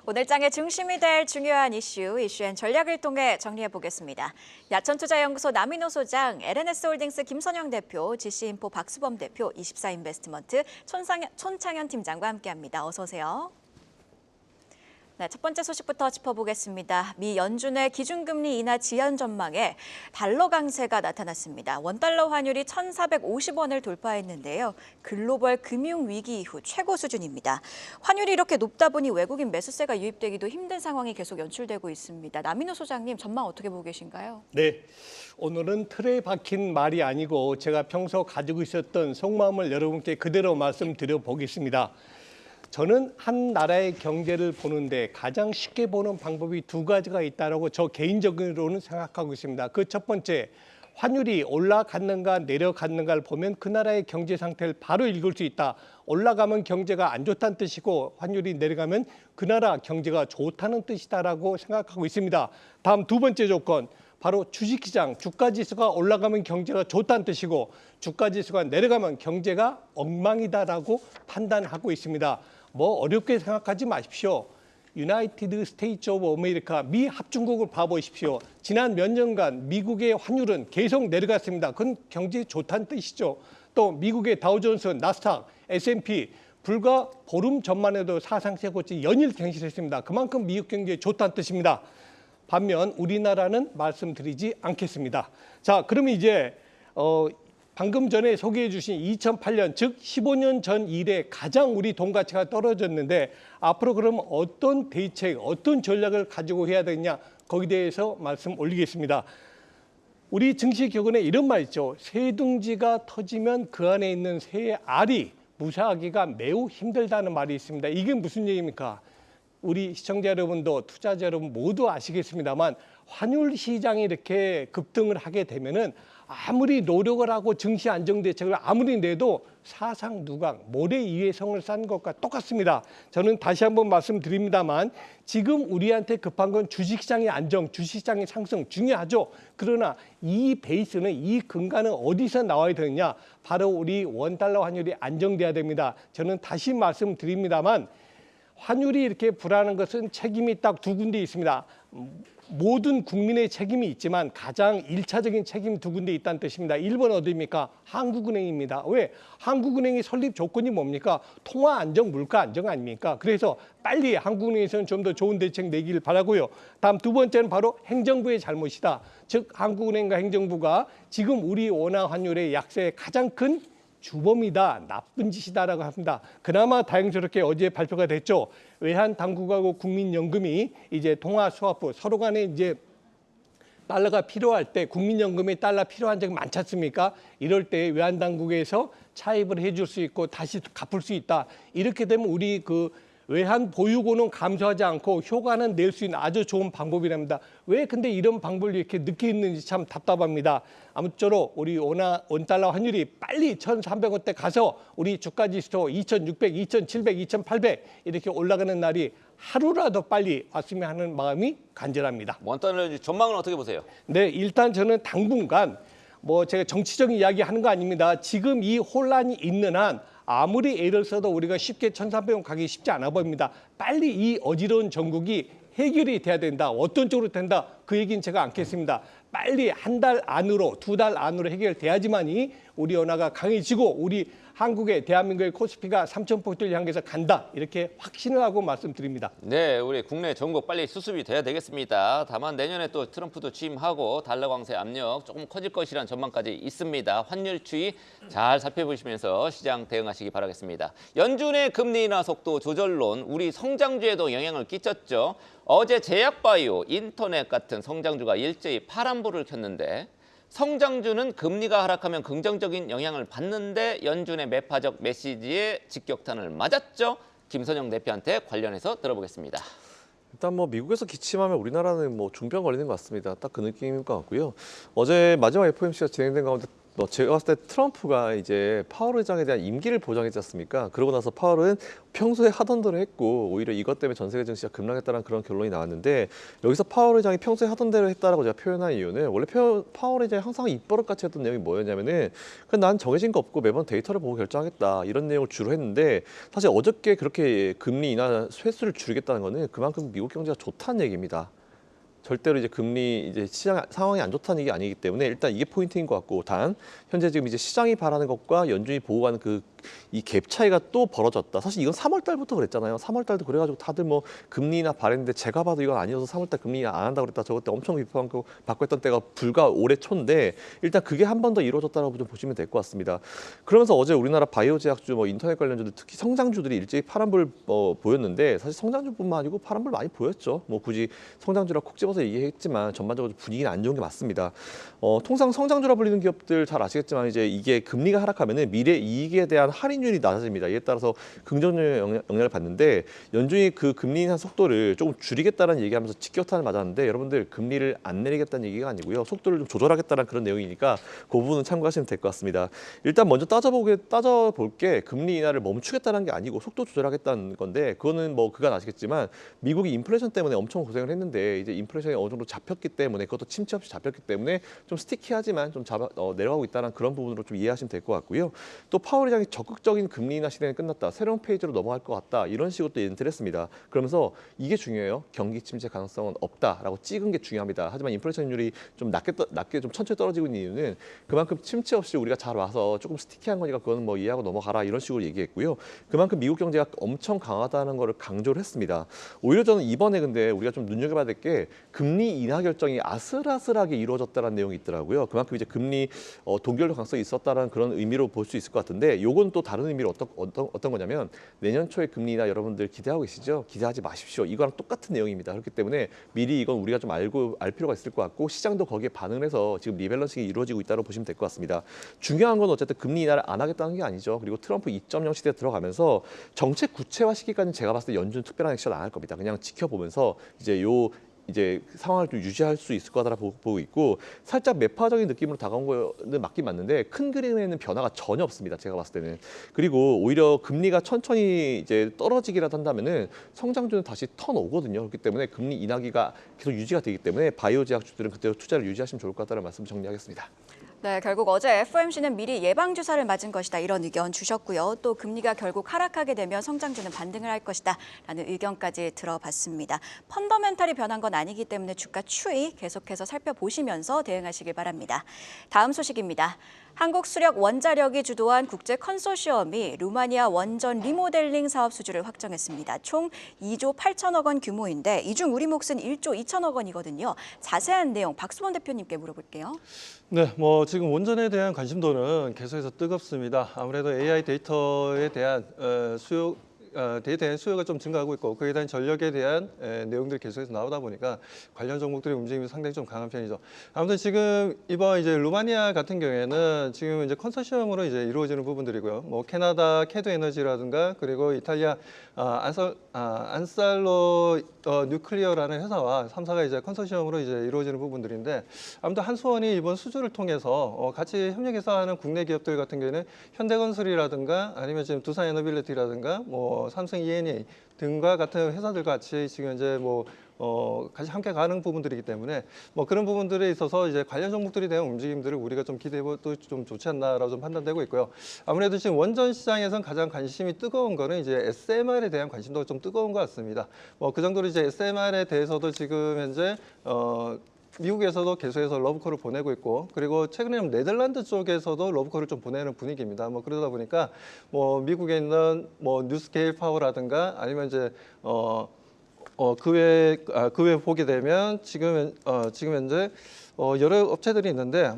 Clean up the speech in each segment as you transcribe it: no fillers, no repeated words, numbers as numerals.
오늘 장의 중심이 될 중요한 이슈앤 전략을 통해 정리해 보겠습니다. 야천투자연구소 남인호 소장, LNS홀딩스 김선영 대표, GC인포 박수범 대표, 24인베스트먼트 촌창현 팀장과 함께합니다. 어서 오세요. 네, 첫 번째 소식부터 짚어보겠습니다. 미 연준의 기준금리 인하 지연 전망에 달러 강세가 나타났습니다. 원달러 환율이 1,450원을 돌파했는데요. 글로벌 금융위기 이후 최고 수준입니다. 환율이 이렇게 높다 보니 외국인 매수세가 유입되기도 힘든 상황이 계속 연출되고 있습니다. 남인호 소장님, 전망 어떻게 보고 계신가요? 네, 오늘은 틀에 박힌 말이 아니고 제가 평소 가지고 있었던 속마음을 여러분께 그대로 말씀드려 보겠습니다. 저는 한 나라의 경제를 보는데 가장 쉽게 보는 방법이 두 가지가 있다고 저 개인적으로는 생각하고 있습니다. 그 첫 번째, 환율이 올라갔는가 내려갔는가를 보면 그 나라의 경제 상태를 바로 읽을 수 있다. 올라가면 경제가 안 좋다는 뜻이고 환율이 내려가면 그 나라 경제가 좋다는 뜻이다라고 생각하고 있습니다. 다음 두 번째 조건, 바로 주식시장, 주가지수가 올라가면 경제가 좋다는 뜻이고 주가지수가 내려가면 경제가 엉망이다라고 판단하고 있습니다. 뭐 어렵게 생각하지 마십시오. 유나이티드 스테이츠 오브 아메리카, 미 합중국을 봐보십시오. 지난 몇 년간 미국의 환율은 계속 내려갔습니다. 그건 경제에 좋다는 뜻이죠. 또 미국의 다우존스, 나스닥, S&P 불과 보름 전만 해도 사상 최고치 연일 갱신했습니다. 그만큼 미국 경제에 좋다는 뜻입니다. 반면 우리나라는 말씀드리지 않겠습니다. 자, 그러면 이제 방금 전에 소개해 주신 2008년, 즉 15년 전 이래 가장 우리 돈 가치가 떨어졌는데 앞으로 그럼 어떤 대책, 어떤 전략을 가지고 해야 되느냐, 거기에 대해서 말씀 올리겠습니다. 우리 증시격언에 이런 말 있죠. 새둥지가 터지면 그 안에 있는 새의 알이 무사하기가 매우 힘들다는 말이 있습니다. 이게 무슨 얘기입니까? 우리 시청자 여러분도 투자자 여러분 모두 아시겠습니다만 환율 시장이 이렇게 급등을 하게 되면은 아무리 노력을 하고 증시 안정 대책을 아무리 내도 사상 누각, 모래 위에 성을 쌓는 것과 똑같습니다. 저는 다시 한번 말씀드립니다만 지금 우리한테 급한 건 주식시장의 안정, 주식시장의 상승 중요하죠. 그러나 이 베이스는, 이 근간은 어디서 나와야 되느냐? 바로 우리 원달러 환율이 안정돼야 됩니다. 저는 다시 말씀드립니다만 환율이 이렇게 불안한 것은 책임이 딱 두 군데 있습니다. 모든 국민의 책임이 있지만 가장 일차적인 책임이 두 군데 있다는 뜻입니다. 1번 어디입니까? 한국은행입니다. 왜? 한국은행의 설립 조건이 뭡니까? 통화 안정, 물가 안정 아닙니까? 그래서 빨리 한국은행에서는 좀 더 좋은 대책 내기를 바라고요. 다음 두 번째는 바로 행정부의 잘못이다. 즉 한국은행과 행정부가 지금 우리 원화 환율의 약세의 가장 큰 주범이다, 나쁜 짓이다라고 합니다. 그나마 다행스럽게 어제 발표가 됐죠. 외환 당국하고 국민연금이 이제 통화 스와프 서로 간에 이제 달러가 필요할 때 국민연금에 달러 필요한 적이 많지 않습니까? 이럴 때 외환 당국에서 차입을 해줄 수 있고 다시 갚을 수 있다. 이렇게 되면 우리 그 외환 보유고는 감소하지 않고 효과는 낼 수 있는 아주 좋은 방법이랍니다. 왜 근데 이런 방법을 이렇게 늦게 있는지 참 답답합니다. 아무쪼록 우리 원달러 환율이 빨리 1,300원대 가서 우리 주가지수 2,600, 2,700, 2,800 이렇게 올라가는 날이 하루라도 빨리 왔으면 하는 마음이 간절합니다. 원달러 전망은 어떻게 보세요? 네, 일단 저는 당분간 제가 정치적인 이야기 하는 거 아닙니다. 지금 이 혼란이 있는 한 아무리 애를 써도 우리가 쉽게 1,300원 가기 쉽지 않아 보입니다. 빨리 이 어지러운 전국이 해결이 돼야 된다. 어떤 쪽으로 된다. 그 얘기는 제가 않겠습니다. 빨리 한 달 안으로, 두 달 안으로 해결돼야지만이 우리 원화가 강해지고 우리 한국의 대한민국의 코스피가 3,000포인트를 향해서 간다. 이렇게 확신을 하고 말씀드립니다. 네, 우리 국내 전국 빨리 수습이 돼야 되겠습니다. 다만 내년에 또 트럼프도 취임하고 달러 강세 압력 조금 커질 것이라는 전망까지 있습니다. 환율 추이 잘 살펴보시면서 시장 대응하시기 바라겠습니다. 연준의 금리 인하 속도 조절론, 우리 성장주에도 영향을 끼쳤죠. 어제 제약바이오, 인터넷 같은 성장주가 일제히 파란불을 켰는데 성장주는 금리가 하락하면 긍정적인 영향을 받는데 연준의 매파적 메시지에 직격탄을 맞았죠. 김선영 대표한테 관련해서 들어보겠습니다. 일단 미국에서 기침하면 우리나라는 중병 걸리는 것 같습니다. 딱 그 느낌인 것 같고요. 어제 마지막 FOMC가 진행된 가운데 뭐 제가 봤을 때 트럼프가 이제 파월 의장에 대한 임기를 보장했지 않습니까? 그러고 나서 파월은 평소에 하던 대로 했고 오히려 이것 때문에 전 세계 증시가 급락했다는 그런 결론이 나왔는데 여기서 파월 의장이 평소에 하던 대로 했다라고 제가 표현한 이유는 원래 파월 의장이 항상 입버릇같이 했던 내용이 뭐였냐면은 난 정해진 거 없고 매번 데이터를 보고 결정하겠다 이런 내용을 주로 했는데 사실 어저께 그렇게 금리 인하 횟수를 줄이겠다는 거는 그만큼 미국 경제가 좋다는 얘기입니다. 절대로 이제 금리 이제 시장 상황이 안 좋다는 얘기 아니기 때문에 일단 이게 포인트인 것 같고 단 현재 지금 이제 시장이 바라는 것과 연준이 보고하는 이 갭 차이가 또 벌어졌다. 사실 이건 3월 달부터 그랬잖아요. 3월 달도 그래가지고 다들 뭐 금리나 바랬는데 제가 봐도 이건 아니어서 3월 달 금리 안 한다고 그랬다. 저것 때 엄청 비판받고 했던 때가 불과 올해 초인데 일단 그게 한 번 더 이루어졌다고 좀 보시면 될 것 같습니다. 그러면서 어제 우리나라 바이오 제약주, 뭐 인터넷 관련주들 특히 성장주들이 일제히 파란불 보였는데 사실 성장주뿐만 아니고 파란불 많이 보였죠. 뭐 굳이 성장주라 콕 집어서 얘기했지만 전반적으로 분위기는 안 좋은 게 맞습니다. 통상 성장주라 불리는 기업들 잘 아시겠지만 이제 이게 금리가 하락하면은 미래 이익에 대한 할인율이 낮아집니다. 이에 따라서 긍정적인 영향을 받는데 연준이 그 금리 인하 속도를 조금 줄이겠다는 얘기하면서 직격탄을 맞았는데 여러분들 금리를 안 내리겠다는 얘기가 아니고요. 속도를 좀 조절하겠다는 그런 내용이니까 그 부분은 참고하시면 될 것 같습니다. 일단 먼저 따져볼 게 금리 인하를 멈추겠다는 게 아니고 속도 조절하겠다는 건데 그거는 뭐 그간 아시겠지만 미국이 인플레이션 때문에 엄청 고생을 했는데 이제 인플레이션이 어느 정도 잡혔기 때문에 그것도 침체 없이 잡혔기 때문에 좀 스티키하지만 좀 내려가고 있다는 그런 부분으로 좀 이해하시면 될 것 같고요. 또 파월 의장이 적극적인 금리 인하 시대는 끝났다. 새로운 페이지로 넘어갈 것 같다. 이런 식으로 또 얘기를 했습니다. 그러면서 이게 중요해요. 경기 침체 가능성은 없다라고 찍은 게 중요합니다. 하지만 인플레이션율이 좀 낮게 좀 천천히 떨어지고 있는 이유는 그만큼 침체 없이 우리가 잘 와서 조금 스티키한 거니까 그거는 뭐 이해하고 넘어가라 이런 식으로 얘기했고요. 그만큼 미국 경제가 엄청 강하다는 거를 강조를 했습니다. 오히려 저는 이번에 근데 우리가 좀 눈여겨봐야 될 게 금리 인하 결정이 아슬아슬하게 이루어졌다는 내용이 있더라고요. 그만큼 이제 금리 동결 가능성이 있었다는 그런 의미로 볼 수 있을 것 같은데 요건 또 다른 의미로 어떤 거냐면 내년 초에 금리 인하 여러분들 기대하고 계시죠? 기대하지 마십시오. 이거랑 똑같은 내용입니다. 그렇기 때문에 미리 이건 우리가 좀 알 필요가 있을 것 같고 시장도 거기에 반응을 해서 지금 리밸런싱이 이루어지고 있다고 보시면 될 것 같습니다. 중요한 건 어쨌든 금리 인하를 안 하겠다는 게 아니죠. 그리고 트럼프 2.0 시대에 들어가면서 정책 구체화 시기까지는 제가 봤을 때 연준 특별한 액션 안 할 겁니다. 그냥 지켜보면서 이제 상황을 좀 유지할 수 있을 거다라고 보고 있고 살짝 매파적인 느낌으로 다가온 거는 맞긴 맞는데 큰 그림에는 변화가 전혀 없습니다. 제가 봤을 때는. 그리고 오히려 금리가 천천히 이제 떨어지기라도 한다면은 성장주는 다시 턴 오거든요. 그렇기 때문에 금리 인하기가 계속 유지가 되기 때문에 바이오 제약주들은 그대로 투자를 유지하시면 좋을 것 같다는 말씀 정리하겠습니다. 네, 결국 어제 FOMC는 미리 예방주사를 맞은 것이다 이런 의견 주셨고요. 또 금리가 결국 하락하게 되면 성장주는 반등을 할 것이다 라는 의견까지 들어봤습니다. 펀더멘탈이 변한 건 아니기 때문에 주가 추이 계속해서 살펴보시면서 대응하시길 바랍니다. 다음 소식입니다. 한국수력원자력이 주도한 국제 컨소시엄이 루마니아 원전 리모델링 사업 수주를 확정했습니다. 총 2조 8천억 원 규모인데 이 중 우리 몫은 1조 2천억 원이거든요. 자세한 내용 박수범 대표님께 물어볼게요. 네, 뭐 지금 원전에 대한 관심도는 계속해서 뜨겁습니다. 아무래도 AI 데이터에 대한 데이터의 수요가 좀 증가하고 있고 그에 대한 전력에 대한 내용들이 계속해서 나오다 보니까 관련 종목들의 움직임이 상당히 좀 강한 편이죠. 아무튼 지금 이번 이제 루마니아 같은 경우에는 지금 이제 컨소시엄으로 이제 이루어지는 부분들이고요. 뭐 캐나다 캐드 에너지라든가 그리고 이탈리아 안살로 뉴클리어라는 회사와 3사가 이제 컨소시엄으로 이제 이루어지는 부분들인데 아무튼 한수원이 이번 수주를 통해서 같이 협력해서 하는 국내 기업들 같은 경우에는 현대건설이라든가 아니면 지금 두산에너빌리티라든가 뭐 삼성 E&A 등과 같은 회사들 같이 지금 이제 같이 함께 가는 부분들이기 때문에 뭐 그런 부분들에 있어서 이제 관련 종목들에 대한 움직임들을 우리가 좀 기대해봐도 좀 좋지 않나라고 좀 판단되고 있고요. 아무래도 지금 원전 시장에선 가장 관심이 뜨거운 거는 이제 SMR에 대한 관심도가 좀 뜨거운 것 같습니다. 뭐 그 정도로 이제 SMR에 대해서도 지금 현재 미국에서도 계속해서 러브콜을 보내고 있고 그리고 최근에는 네덜란드 쪽에서도 러브콜을 좀 보내는 분위기입니다. 뭐 그러다 보니까 뭐 미국에 있는 뭐 뉴스케일 파워라든가 아니면 이제 그 외에 보게 되면 지금 현재 여러 업체들이 있는데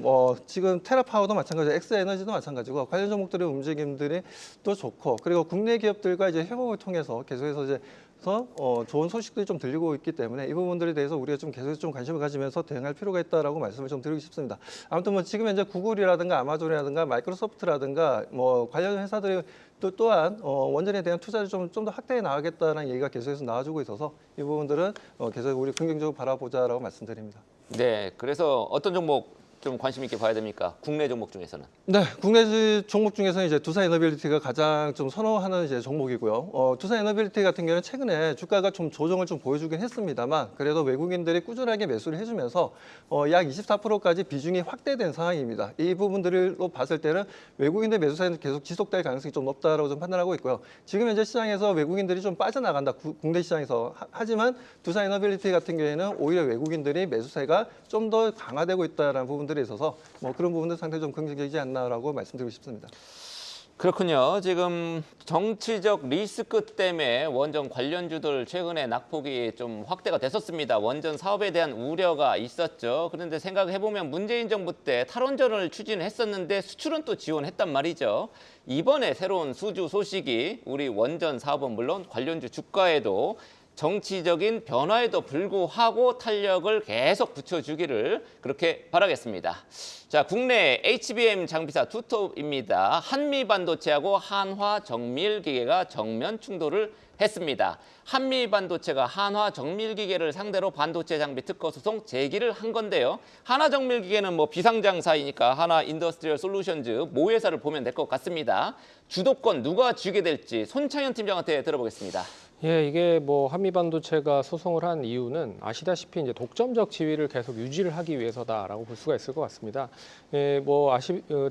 지금 테라파워도 마찬가지고 엑스에너지도 마찬가지고 관련 종목들의 움직임들이 또 좋고 그리고 국내 기업들과 이제 협업을 통해서 계속해서 이제 좋은 소식들이 좀 들리고 있기 때문에 이 부분들에 대해서 우리가 좀 계속 좀 관심을 가지면서 대응할 필요가 있다라고 말씀을 좀 드리고 싶습니다. 아무튼 뭐 지금 현재 구글이라든가 아마존이라든가 마이크로소프트라든가 뭐 관련 회사들이 또한 원전에 대한 투자를 좀 더 확대해 나가겠다는 얘기가 계속해서 나와주고 있어서 이 부분들은 계속 우리 긍정적으로 바라보자라고 말씀드립니다. 네, 그래서 어떤 종목 좀 관심 있게 봐야 됩니까? 국내 종목 중에서는. 네, 국내 종목 중에서는 이제 두산에너빌리티가 가장 좀 선호하는 이제 종목이고요. 두산에너빌리티 같은 경우는 최근에 주가가 좀 조정을 좀 보여주긴 했습니다만 그래도 외국인들이 꾸준하게 매수를 해주면서 약 24%까지 비중이 확대된 상황입니다. 이 부분들로 봤을 때는 외국인들 매수세는 계속 지속될 가능성이 좀 높다라고 좀 판단하고 있고요. 지금 현재 시장에서 외국인들이 좀 빠져나간다, 국내 시장에서. 하지만 두산에너빌리티 같은 경우에는 오히려 외국인들이 매수세가 좀 더 강화되고 있다는 부분들에 있어서 뭐 그런 부분들 상당히 좀 긍정적이지 않나라고 말씀드리고 싶습니다. 그렇군요. 지금 정치적 리스크 때문에 원전 관련주들 최근에 낙폭이 좀 확대가 됐었습니다. 원전 사업에 대한 우려가 있었죠. 그런데 생각해보면 문재인 정부 때 탈원전을 추진했었는데 수출은 또 지원했단 말이죠. 이번에 새로운 수주 소식이 우리 원전 사업은 물론 관련주 주가에도 정치적인 변화에도 불구하고 탄력을 계속 붙여주기를 그렇게 바라겠습니다. 자, 국내 HBM 장비사 투톱입니다. 한미반도체하고 한화정밀기계가 정면 충돌을 했습니다. 한미반도체가 한화정밀기계를 상대로 반도체 장비 특허 소송 제기를 한 건데요. 한화정밀기계는 뭐 비상장사이니까 하나인더스트리얼 솔루션즈 모회사를 보면 될 것 같습니다. 주도권 누가 쥐게 될지 손창현 팀장한테 들어보겠습니다. 예, 이게 뭐 한미반도체가 소송을 한 이유는 아시다시피 이제 독점적 지위를 계속 유지를 하기 위해서다라고 볼 수가 있을 것 같습니다. 예, 뭐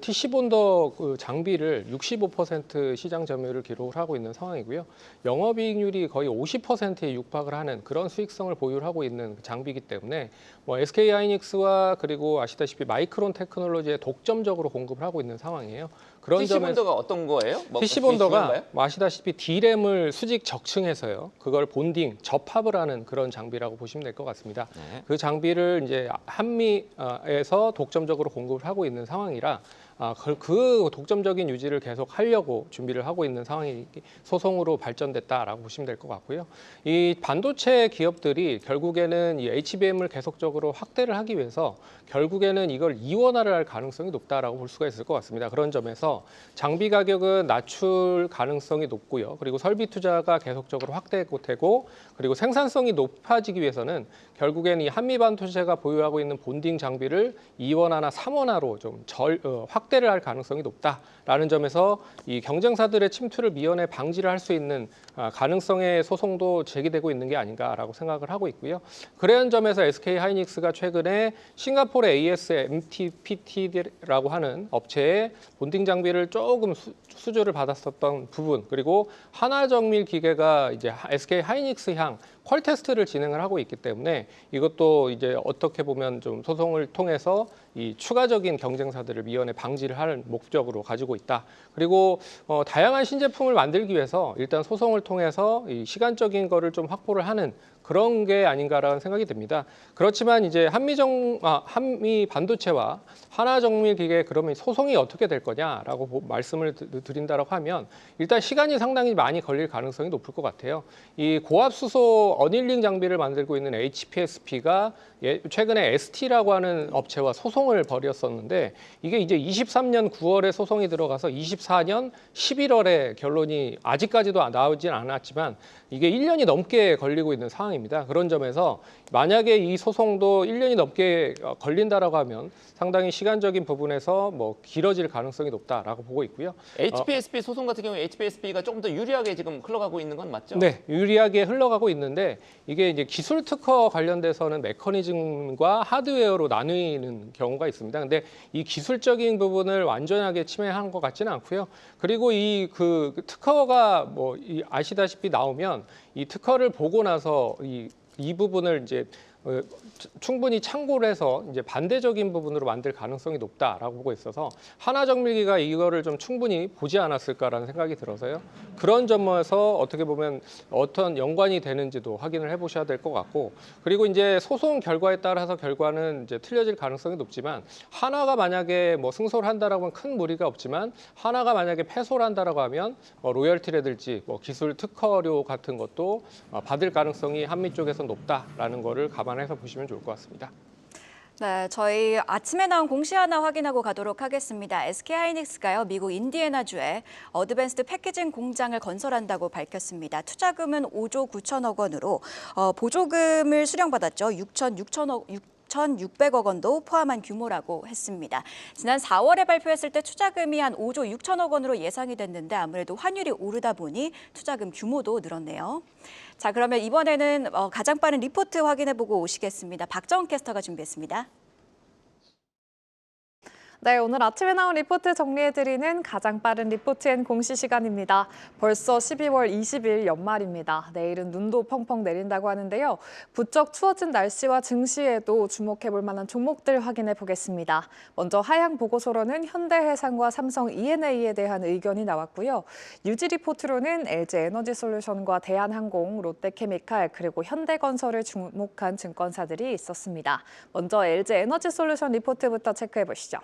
TC본더 그 장비를 65% 시장 점유율을 기록을 하고 있는 상황이고요. 영업이익률이 거의 50%에 육박을 하는 그런 수익성을 보유하고 있는 장비이기 때문에 뭐 SK하이닉스와 그리고 아시다시피 마이크론 테크놀로지에 독점적으로 공급을 하고 있는 상황이에요. 그런 TC본더가 어떤 거예요? TC본더가 아시다시피 D램을 수직 적층해서요. 그걸 본딩, 접합을 하는 그런 장비라고 보시면 될 것 같습니다. 네. 그 장비를 이제 한미에서 독점적으로 공급을 하고 있는 상황이라 그 독점적인 유지를 계속 하려고 준비를 하고 있는 상황이 소송으로 발전됐다라고 보시면 될 것 같고요. 이 반도체 기업들이 결국에는 이 HBM을 계속적으로 확대를 하기 위해서 결국에는 이걸 이원화를 할 가능성이 높다라고 볼 수가 있을 것 같습니다. 그런 점에서 장비 가격은 낮출 가능성이 높고요. 그리고 설비 투자가 계속적으로 확대되고 그리고 생산성이 높아지기 위해서는 결국에는 이 한미 반도체가 보유하고 있는 본딩 장비를 2원화나 3원화로 좀 확대를 할 가능성이 높다라는 점에서 이 경쟁사들의 침투를 미연에 방지를 할 수 있는 가능성의 소송도 제기되고 있는 게 아닌가라고 생각을 하고 있고요. 그런 점에서 SK하이닉스가 최근에 싱가포르 ASMPT라고 하는 업체에 본딩 장비를 조금 수주를 받았었던 부분 그리고 한화정밀 기계가 이제 SK하이닉스 향 퀄 테스트를 진행을 하고 있기 때문에 이것도 이제 어떻게 보면 좀 소송을 통해서 이 추가적인 경쟁사들을 미연에 방지를 하는 목적으로 가지고 있다. 그리고 다양한 신제품을 만들기 위해서 일단 소송을 통해서 이 시간적인 거를 좀 확보를 하는 그런 게 아닌가라는 생각이 듭니다. 그렇지만 이제 한미 반도체와 한화정밀기계 그러면 소송이 어떻게 될 거냐라고 말씀을 드린다고 하면 일단 시간이 상당히 많이 걸릴 가능성이 높을 것 같아요. 이 고압수소 어닐링 장비를 만들고 있는 HPSP가 최근에 ST라고 하는 업체와 소송을 벌였었는데 이게 이제 23년 9월에 소송이 들어가서 24년 11월에 결론이 아직까지도 나오진 않았지만 이게 1년이 넘게 걸리고 있는 상황입니다. 그런 점에서 만약에 이 소송도 1년이 넘게 걸린다라고 하면 상당히 시간적인 부분에서 뭐 길어질 가능성이 높다라고 보고 있고요. HPSP 소송 같은 경우에 HPSP가 조금 더 유리하게 지금 흘러가고 있는 건 맞죠? 네, 유리하게 흘러가고 있는데 이게 이제 기술 특허 관련돼서는 메커니즘과 하드웨어로 나뉘는 경우가 있습니다. 근데 이 기술적인 부분을 완전하게 침해한 것 같지는 않고요. 그리고 이 그 특허가 뭐 아시다시피 나오면 이 특허를 보고 나서 이 부분을 이제 충분히 참고를 해서 이제 반대적인 부분으로 만들 가능성이 높다라고 보고 있어서 한화정밀기가 이거를 좀 충분히 보지 않았을까라는 생각이 들어서요. 그런 점에서 어떻게 보면 어떤 연관이 되는지도 확인을 해보셔야 될 것 같고 그리고 이제 소송 결과에 따라서 결과는 이제 틀려질 가능성이 높지만 한화가 만약에 뭐 승소를 한다라고 하면 큰 무리가 없지만 한화가 만약에 패소를 한다라고 하면 로열티라든지 뭐 기술 특허료 같은 것도 받을 가능성이 한미 쪽에서 높다라는 거를 감안해서 보시면 좋을 것 같습니다. 네, 저희 아침에 나온 공시 하나 확인하고 가도록 하겠습니다. SK하이닉스가요, 미국 인디애나주에 어드밴스드 패키징 공장을 건설한다고 밝혔습니다. 투자금은 5조 9천억 원으로 보조금을 수령받았죠. 6천억 6,600억 원도 포함한 규모라고 했습니다. 지난 4월에 발표했을 때 투자금이 한 5조 6천억 원으로 예상이 됐는데 아무래도 환율이 오르다 보니 투자금 규모도 늘었네요. 자, 그러면 이번에는 가장 빠른 리포트 확인해보고 오시겠습니다. 박정은 캐스터가 준비했습니다. 네, 오늘 아침에 나온 리포트 정리해드리는 가장 빠른 리포트앤 공시 시간입니다. 벌써 12월 20일 연말입니다. 내일은 눈도 펑펑 내린다고 하는데요. 부쩍 추워진 날씨와 증시에도 주목해볼 만한 종목들 확인해 보겠습니다. 먼저 하향 보고서로는 현대해상과 삼성 E&A에 대한 의견이 나왔고요. 유지 리포트로는 LG에너지솔루션과 대한항공, 롯데케미칼 그리고 현대건설을 주목한 증권사들이 있었습니다. 먼저 LG에너지솔루션 리포트부터 체크해 보시죠.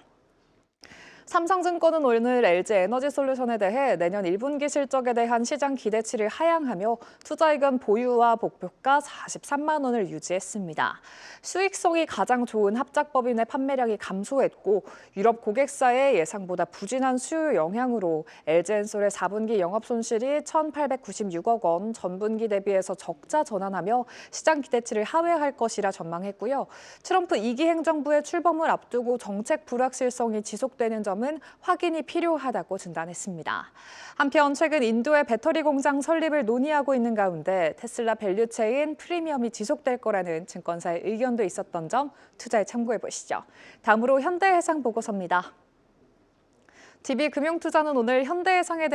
삼성증권은 오늘 LG에너지솔루션에 대해 내년 1분기 실적에 대한 시장 기대치를 하향하며 투자의견 보유와 목표가 43만 원을 유지했습니다. 수익성이 가장 좋은 합작법인의 판매량이 감소했고 유럽 고객사의 예상보다 부진한 수요 영향으로 LG엔솔의 4분기 영업손실이 1,896억 원, 전분기 대비해서 적자 전환하며 시장 기대치를 하회할 것이라 전망했고요. 트럼프 2기 행정부의 출범을 앞두고 정책 불확실성이 지속되는 점은 확인이 필요하다고 진단했습니다. 한편 최근 인도의 배터리 공장 설립을 논의하고 있는 가운데 테슬라 밸류체인 프리미엄이 지속될 거라는 증권사의 의견도 있었던 점 투자에 참고해 보시죠. 다음으로 현대해상 보고서입니다. DB금융투자는 오늘 현대해상에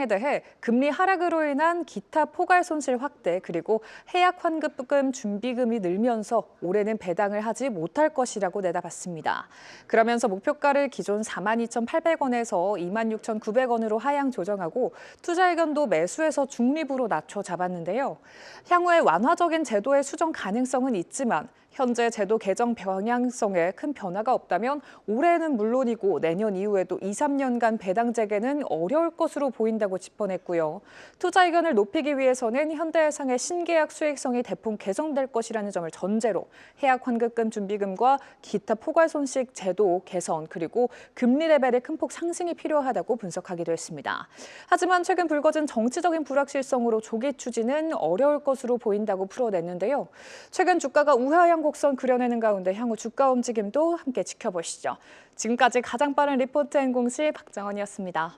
대해 금리 하락으로 인한 기타 포괄 손실 확대 그리고 해약 환급금 준비금이 늘면서 올해는 배당을 하지 못할 것이라고 내다봤습니다. 그러면서 목표가를 기존 42,800원에서 26,900원으로 하향 조정하고 투자 의견도 매수에서 중립으로 낮춰 잡았는데요. 향후에 완화적인 제도의 수정 가능성은 있지만 현재 제도 개정 방향성에 큰 변화가 없다면 올해는 물론이고 내년 이후에도 2, 3년간 배당 재개는 어려울 것으로 보인다고 짚어냈고요. 투자 의견을 높이기 위해서는 현대해상의 신계약 수익성이 대폭 개선될 것이라는 점을 전제로 해약 환급금 준비금과 기타 포괄 손실 제도 개선 그리고 금리 레벨의 큰 폭 상승이 필요하다고 분석하기도 했습니다. 하지만 최근 불거진 정치적인 불확실성으로 조기 추진은 어려울 것으로 보인다고 풀어냈는데요. 최근 주가가 우하향 곡선 그려내는 가운데 향후 주가 움직임도 함께 지켜보시죠. 지금까지 가장 빠른 리포트앤공시 박정원이었습니다.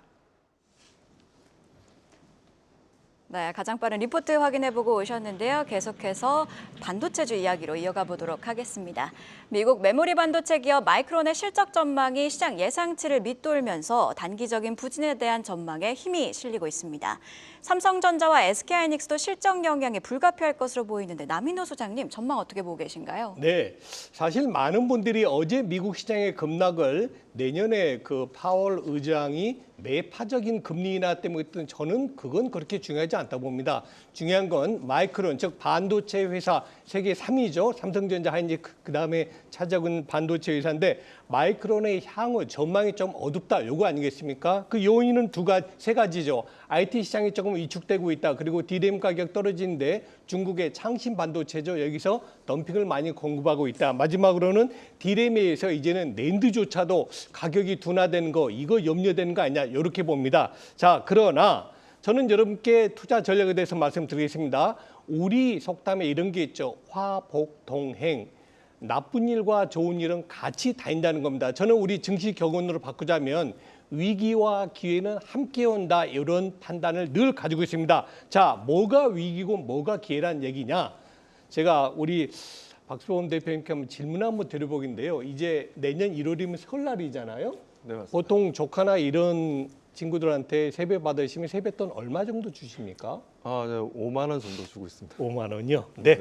네, 가장 빠른 리포트 확인해보고 오셨는데요. 계속해서 반도체주 이야기로 이어가 보도록 하겠습니다. 미국 메모리 반도체 기업 마이크론의 실적 전망이 시장 예상치를 밑돌면서 단기적인 부진에 대한 전망에 힘이 실리고 있습니다. 삼성전자와 SK하이닉스도 실적 영향이 불가피할 것으로 보이는데 남인호 소장님 전망 어떻게 보고 계신가요? 네, 사실 많은 분들이 어제 미국 시장의 급락을 내년에 그 파월 의장이 매파적인 금리 인하 때문에 했던 저는 그건 그렇게 중요하지 않다고 봅니다. 중요한 건 마이크론, 즉 반도체 회사 세계 3위죠. 삼성전자, 하이닉스 그다음에 차적은 반도체 회사인데 마이크론의 향후 전망이 좀 어둡다. 요거 아니겠습니까? 그 요인은 세 가지죠. IT 시장이 조금 위축되고 있다. 그리고 디램 가격 떨어지는데 중국의 창신 반도체죠. 여기서 덤핑을 많이 공급하고 있다. 마지막으로는 디램에 의해서 이제는 낸드조차도 가격이 둔화되는 거 이거 염려되는 거 아니냐 이렇게 봅니다. 자, 그러나 저는 여러분께 투자 전략에 대해서 말씀드리겠습니다. 우리 속담에 이런 게 있죠. 화복동행. 나쁜 일과 좋은 일은 같이 다닌다는 겁니다. 저는 우리 증시 격언으로 바꾸자면 위기와 기회는 함께 온다 이런 판단을 늘 가지고 있습니다. 자, 뭐가 위기고 뭐가 기회란 얘기냐? 제가 우리 박수범 대표님께 한번 질문 한번 드려보긴데요. 이제 내년 1월이면 설날이잖아요. 네, 맞습니다. 보통 조카나 이런 친구들한테 세배 받으시면 세뱃돈 얼마 정도 주십니까? 네, 5만 원 정도 주고 있습니다. 5만 원이요? 네.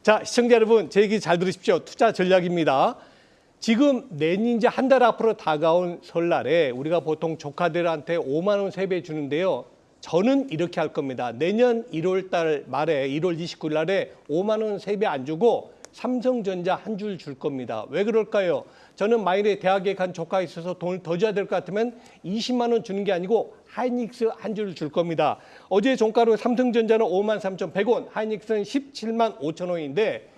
자, 시청자 여러분, 제 얘기 잘 들으십시오. 투자 전략입니다. 지금 내년 이제 한 달 앞으로 다가온 설날에 우리가 보통 조카들한테 5만 원 세배 주는데요. 저는 이렇게 할 겁니다. 내년 1월 달 말에 1월 29일 날에 5만 원 세배 안 주고 삼성전자 한 줄 줄 겁니다. 왜 그럴까요? 저는 만일에 대학에 간 조카 있어서 돈을 더 줘야 될 것 같으면 20만 원 주는 게 아니고 하이닉스 한 줄 줄 겁니다. 어제 종가로 삼성전자는 53,100원, 하이닉스는 17만 5천 원인데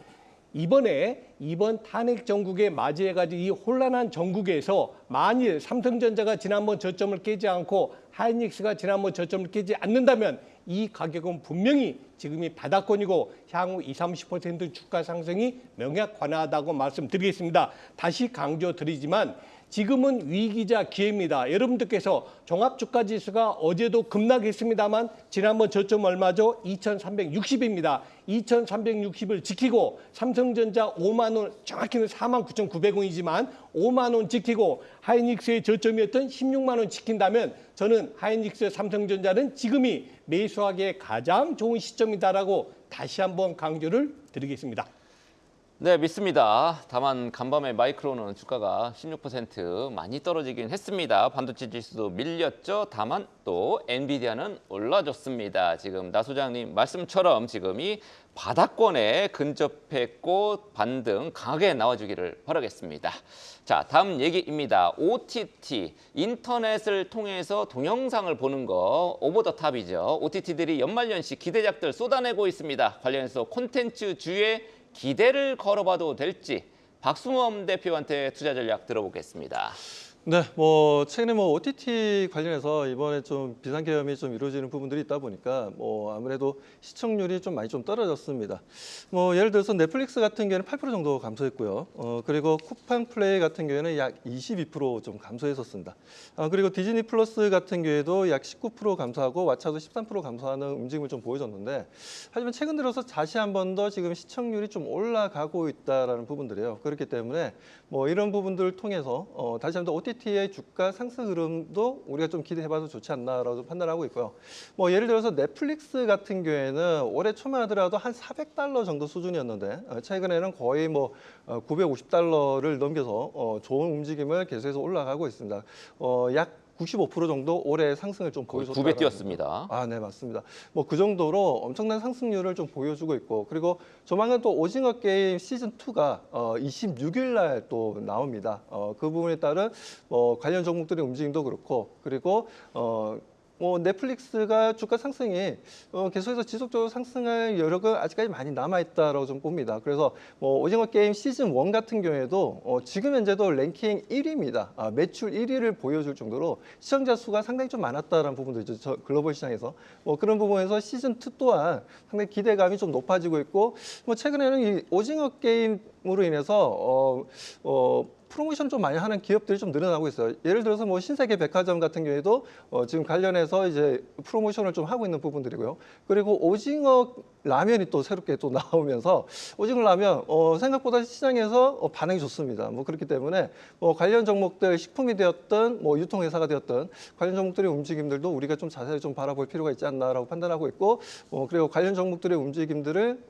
이번 탄핵 정국에 맞이해가지고 이 혼란한 정국에서 만일 삼성전자가 지난번 저점을 깨지 않고 하이닉스가 지난번 저점을 깨지 않는다면 이 가격은 분명히 지금이 바닥권이고 향후 20~30% 주가 상승이 명확 관화하다고 말씀드리겠습니다. 다시 강조드리지만 지금은 위기자 기회입니다. 여러분들께서 종합주가지수가 어제도 급락했습니다만 지난번 저점 얼마죠? 2360입니다. 2360을 지키고 삼성전자 5만 원, 정확히는 49,900원이지만 5만 원 지키고 하이닉스의 저점이었던 16만 원 지킨다면 저는 하이닉스 삼성전자는 지금이 매수하기에 가장 좋은 시점이다라고 다시 한번 강조를 드리겠습니다. 네, 믿습니다. 다만 간밤에 마이크론은 주가가 16% 많이 떨어지긴 했습니다. 반도체 지수도 밀렸죠. 다만 또 엔비디아는 올라줬습니다. 지금 나 소장님 말씀처럼 지금이 바닥권에 근접했고 반등 강하게 나와주기를 바라겠습니다. 자, 다음 얘기입니다. OTT, 인터넷을 통해서 동영상을 보는 거 오버 더 탑이죠. OTT들이 연말연시 기대작들 쏟아내고 있습니다. 관련해서 콘텐츠주의 기대를 걸어봐도 될지 박수범 대표한테 투자 전략 들어보겠습니다. 네, 최근에 OTT 관련해서 이번에 좀 비상계엄이 좀 이루어지는 부분들이 있다 보니까 아무래도 시청률이 좀 많이 좀 떨어졌습니다. 예를 들어서 넷플릭스 같은 경우에는 8% 정도 감소했고요. 그리고 쿠팡 플레이 같은 경우에는 약 22% 좀 감소했었습니다. 그리고 디즈니 플러스 같은 경우에도 약 19% 감소하고 왓챠도 13% 감소하는 움직임을 좀 보여줬는데 하지만 최근 들어서 다시 한 번 더 지금 시청률이 좀 올라가고 있다라는 부분들이에요. 그렇기 때문에 이런 부분들을 통해서 다시 한 번 더 OTT의 주가 상승 흐름도 우리가 좀 기대해봐도 좋지 않나라고 판단하고 있고요. 예를 들어서 넷플릭스 같은 경우에는 올해 초만 하더라도 한 $400 정도 수준이었는데 최근에는 거의 $950를 넘겨서 좋은 움직임을 계속해서 올라가고 있습니다. 약 95% 정도 올해 상승을 좀 보여줬다. 9배 뛰었습니다. 네, 맞습니다. 그 정도로 엄청난 상승률을 좀 보여주고 있고, 그리고 조만간 또 오징어 게임 시즌 2가 26일 날 또 나옵니다. 그 부분에 따른 관련 종목들의 움직임도 그렇고, 그리고 넷플릭스가 주가 상승이 계속해서 지속적으로 상승할 여력은 아직까지 많이 남아있다라고 좀 봅니다. 그래서 오징어 게임 시즌 1 같은 경우에도 지금 현재도 랭킹 1위입니다. 매출 1위를 보여줄 정도로 시청자 수가 상당히 좀 많았다라는 부분도 있죠. 글로벌 시장에서. 그런 부분에서 시즌 2 또한 상당히 기대감이 좀 높아지고 있고, 최근에는 이 오징어 게임으로 인해서 프로모션 좀 많이 하는 기업들이 좀 늘어나고 있어요. 예를 들어서 신세계 백화점 같은 경우에도 지금 관련해서 이제 프로모션을 좀 하고 있는 부분들이고요. 그리고 오징어 라면이 또 새롭게 또 나오면서 오징어 라면 생각보다 시장에서 반응이 좋습니다. 그렇기 때문에 관련 종목들 식품이 되었든 유통회사가 되었든 관련 종목들의 움직임들도 우리가 좀 자세히 좀 바라볼 필요가 있지 않나라고 판단하고 있고, 그리고 관련 종목들의 움직임들을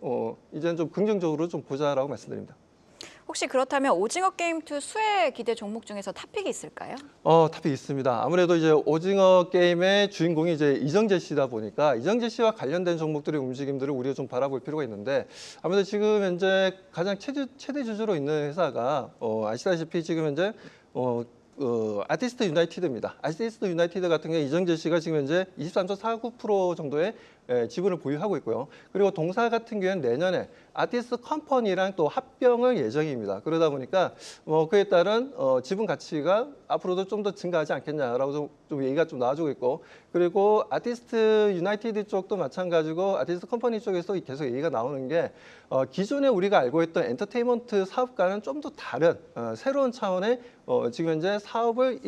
이제는 좀 긍정적으로 좀 보자라고 말씀드립니다. 혹시 그렇다면 오징어 게임 2 수혜 기대 종목 중에서 탑픽이 있을까요? 탑픽 있습니다. 아무래도 이제 오징어 게임의 주인공이 이제 이정재 씨다 보니까 이정재 씨와 관련된 종목들의 움직임들을 우리가 좀 바라볼 필요가 있는데, 아무래도 지금 현재 가장 최대 주주로 있는 회사가 아시다시피 지금 현재 아티스트 유나이티드입니다. 아티스트 유나이티드 같은 경우 이정재 씨가 지금 현재 23.49% 정도의 지분을 보유하고 있고요. 그리고 동사 같은 경우에는 내년에 아티스트 컴퍼니랑 또 합병을 예정입니다. 그러다 보니까 그에 따른 지분 가치가 앞으로도 좀 더 증가하지 않겠냐라고 좀 얘기가 좀 나와주고 있고, 그리고 아티스트 유나이티드 쪽도 마찬가지고 아티스트 컴퍼니 쪽에서 계속 얘기가 나오는 게 기존에 우리가 알고 있던 엔터테인먼트 사업과는 좀 더 다른 새로운 차원의 지금 현재 사업을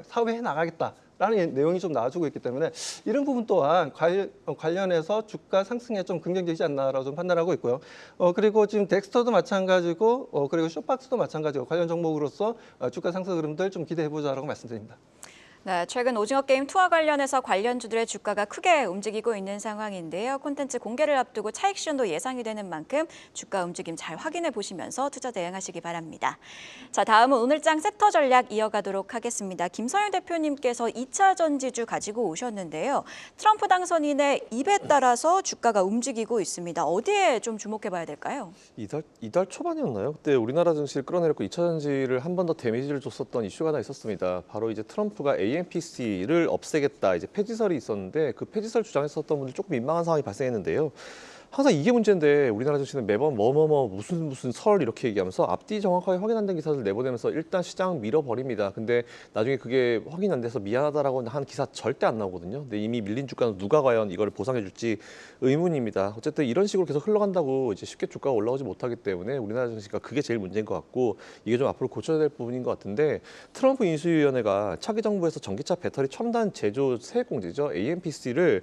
사업을 해나가겠다. 라는 내용이 좀 나와주고 있기 때문에 이런 부분 또한 관련해서 주가 상승에 좀 긍정적이지 않나라고 좀 판단하고 있고요. 그리고 지금 덱스터도 마찬가지고 그리고 쇼박스도 마찬가지고 관련 종목으로서 주가 상승 흐름들 좀 기대해보자라고 말씀드립니다. 네, 최근 오징어 게임 2와 관련해서 관련주들의 주가가 크게 움직이고 있는 상황인데요. 콘텐츠 공개를 앞두고 차익 시전도 예상이 되는 만큼 주가 움직임 잘 확인해 보시면서 투자 대응하시기 바랍니다. 자, 다음은 오늘장 섹터 전략 이어가도록 하겠습니다. 김선영 대표님께서 2차 전지주 가지고 오셨는데요. 트럼프 당선인의 입에 따라서 주가가 움직이고 있습니다. 어디에 좀 주목해 봐야 될까요? 이달 초반이었나요? 그때 우리나라 증시를 끌어내렸고 2차 전지를 한 번 더 데미지를 줬었던 이슈가 하나 있었습니다. 바로 이제 트럼프가 AMPC를 없애겠다, 이제 폐지설이 있었는데 그 폐지설 주장했었던 분들 조금 민망한 상황이 발생했는데요. 항상 이게 문제인데 우리나라 정치는 매번 무슨 설 이렇게 얘기하면서 앞뒤 정확하게 확인 안 된 기사를 내보내면서 일단 시장 밀어버립니다. 근데 나중에 그게 확인 안 돼서 미안하다라고 한 기사 절대 안 나오거든요. 근데 이미 밀린 주가는 누가 과연 이걸 보상해 줄지 의문입니다. 어쨌든 이런 식으로 계속 흘러간다고 이제 쉽게 주가가 올라오지 못하기 때문에 우리나라 정치가 그게 제일 문제인 것 같고 이게 좀 앞으로 고쳐야 될 부분인 것 같은데 트럼프 인수위원회가 차기 정부에서 전기차 배터리 첨단 제조 세액공제죠. AMPC를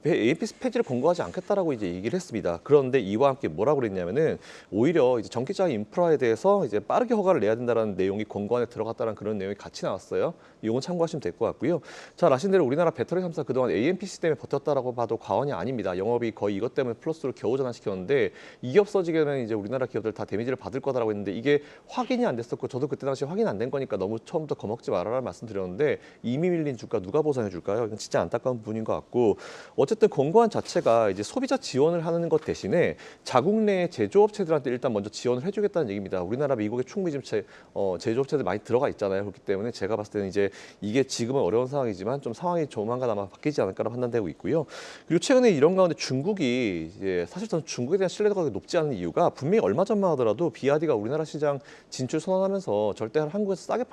AMPC 폐지를 권고하지 않겠다라고 이제 얘기를 했습니다. 그런데 이와 함께 뭐라고 그랬냐면은 오히려 이제 전기차 인프라에 대해서 이제 빠르게 허가를 내야 된다는 내용이 권고안에 들어갔다는 그런 내용이 같이 나왔어요. 이건 참고하시면 될 것 같고요. 잘 아신 대로 우리나라 배터리 3사 그동안 AMPC 때문에 버텼다라고 봐도 과언이 아닙니다. 영업이 거의 이것 때문에 플러스로 겨우 전환시켰는데 이게 없어지게 되면 이제 우리나라 기업들 다 데미지를 받을 거다라고 했는데 이게 확인이 안 됐었고 저도 그때 당시 확인 안 된 거니까 너무 처음부터 겁먹지 말아라 말씀드렸는데 이미 밀린 주가 누가 보상해 줄까요? 이건 진짜 안타까운 부분인 것 같고 어쨌든 권고안 자체가 이제 소비자 지원을 하는 것 대신에 자국 내 제조업체들한테 일단 먼저 지원을 해주겠다는 얘기입니다. 우리나라 미국에 충분히 지금 제조업체들 많이 들어가 있잖아요. 그렇기 때문에 제가 봤을 때는 이제 이게 지금은 어려운 상황이지만 좀 상황이 조만간 아마 바뀌지 않을까라고 판단되고 있고요. 그리고 최근에 이런 가운데 중국이 이제 사실 저는 중국에 대한 신뢰도가 높지 않은 이유가 분명히 얼마 전만 하더라도 비아디가 우리나라 시장 진출 선언하면서 절대 한국에서 싸게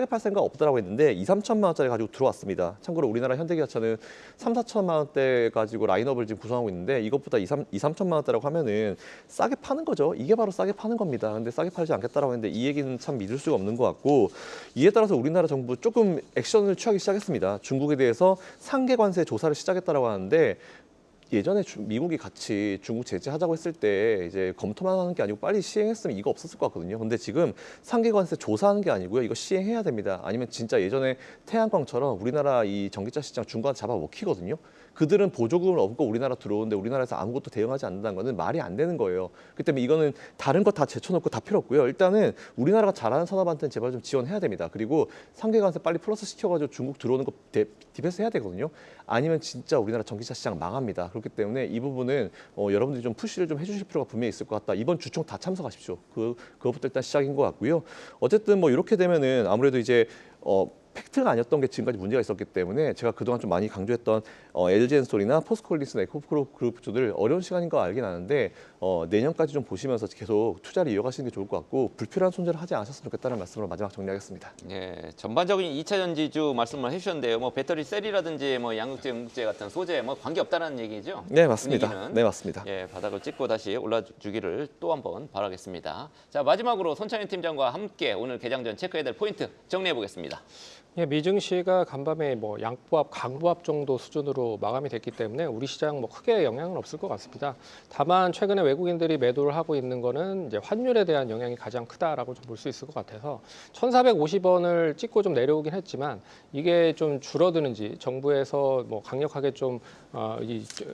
팔 생각 없다라고 했는데 2-3천만 원짜리 가지고 들어왔습니다. 참고로 우리나라 현대기아차는 3-4천만 원대 가지고 라인업을 지금 구성하고 있는데 이것보다 2-3천만 원대라고 하면은 싸게 파는 거죠. 이게 바로 싸게 파는 겁니다. 근데 싸게 팔지 않겠다라고 했는데 이 얘기는 참 믿을 수가 없는 것 같고 이에 따라서 우리나라 정부 조금 액션을 취하기 시작했습니다. 중국에 대해서 상계 관세 조사를 시작했다라고 하는데 예전에 미국이 같이 중국 제재하자고 했을 때 이제 검토만 하는 게 아니고 빨리 시행했으면 이거 없었을 것 같거든요. 근데 지금 상계관세 조사하는 게 아니고요. 이거 시행해야 됩니다. 아니면 진짜 예전에 태양광처럼 우리나라 이 전기차 시장 중간 잡아먹히거든요. 그들은 보조금을 얻고 우리나라 들어오는데 우리나라에서 아무것도 대응하지 않는다는 거는 말이 안 되는 거예요. 그렇기 때문에 이거는 다른 거 다 제쳐놓고 다 필요 없고요. 일단은 우리나라가 잘하는 산업한테는 제발 좀 지원해야 됩니다. 그리고 상계관세 빨리 플러스 시켜가지고 중국 들어오는 거 디펜스 해야 되거든요. 아니면 진짜 우리나라 전기차 시장 망합니다. 그렇기 때문에 이 부분은 여러분들이 좀 푸시를 좀 해주실 필요가 분명히 있을 것 같다. 이번 주총 다 참석하십시오. 그것부터 일단 시작인 것 같고요. 어쨌든 뭐 이렇게 되면은 아무래도 이제 팩트가 아니었던 게 지금까지 문제가 있었기 때문에 제가 그동안 좀 많이 강조했던 LG엔솔이나 포스코홀딩스나 에코프로그룹주들 어려운 시간인 거 알긴 아는데 내년까지 좀 보시면서 계속 투자를 이어가시는 게 좋을 것 같고 불필요한 손절을 하지 않으셨으면 좋겠다는 말씀으로 마지막 정리하겠습니다. 예, 전반적인 2차 전지주 말씀을 해주셨는데요. 뭐 배터리 셀이라든지 뭐 양극재, 음극재 같은 소재 뭐 관계 없다는 얘기죠? 네, 맞습니다. 분위기는. 네, 맞습니다. 예, 바닥을 찍고 다시 올라주기를 또 한번 바라겠습니다. 자, 마지막으로 손창현 팀장과 함께 오늘 개장 전 체크해야 될 포인트 정리해 보겠습니다. 예, 미증시가 간밤에 뭐 양보합, 강보합 정도 수준으로 마감이 됐기 때문에 우리 시장 뭐 크게 영향은 없을 것 같습니다. 다만 최근에 외국인들이 매도를 하고 있는 거는 이제 환율에 대한 영향이 가장 크다라고 좀 볼 수 있을 것 같아서 1,450원을 찍고 좀 내려오긴 했지만 이게 좀 줄어드는지 정부에서 뭐 강력하게 좀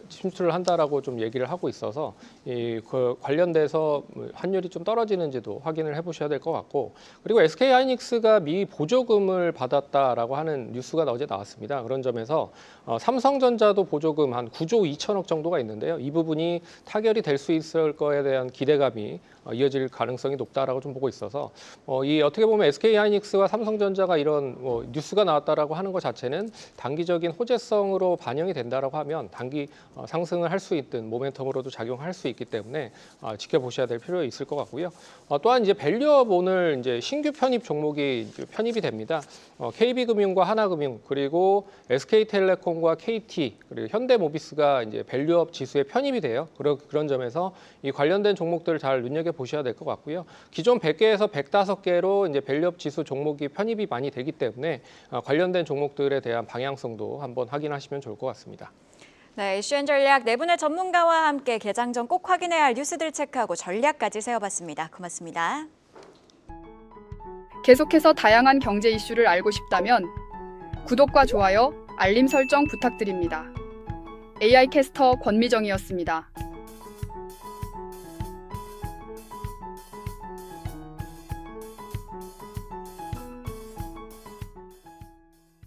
침투를 한다라고 좀 얘기를 하고 있어서 그 관련돼서 환율이 좀 떨어지는지도 확인을 해보셔야 될 것 같고 그리고 SK하이닉스가 미 보조금을 받았다라고 하는 뉴스가 어제 나왔습니다. 그런 점에서 삼성전자도 보조금 한 9조 2천억 정도가 있는데요. 이 부분이 타결이 될 수 있을 거에 대한 기대감이 이어질 가능성이 높다라고 좀 보고 있어서 이 어떻게 보면 SK하이닉스와 삼성전자가 이런 뉴스가 나왔다라고 하는 것 자체는 단기적인 호재성으로 반영이 된다라고 하면 단기 상승을 할 수 있든 모멘텀으로도 작용할 수 있기 때문에 지켜보셔야 될 필요가 있을 것 같고요. 또한 이제 밸류업 오늘 이제 신규 편입 종목이 편입이 됩니다. KB금융과 하나금융 그리고 SK텔레콤과 KT 그리고 현대모비스가 이제 밸류업 지수에 편입이 돼요. 그런 점에서 이 관련된 종목들을 잘 눈여겨 보셔야 될 것 같고요. 기존 100개에서 105개로 이제 밸류업 지수 종목이 편입이 많이 되기 때문에 관련된 종목들에 대한 방향성도 한번 확인하시면 좋을 것 같습니다. 네, 이슈앤 전략 네 분의 전문가와 함께 개장 전 꼭 확인해야 할 뉴스들 체크하고 전략까지 세워봤습니다. 고맙습니다. 계속해서 다양한 경제 이슈를 알고 싶다면 구독과 좋아요, 알림 설정 부탁드립니다. AI 캐스터 권미정이었습니다.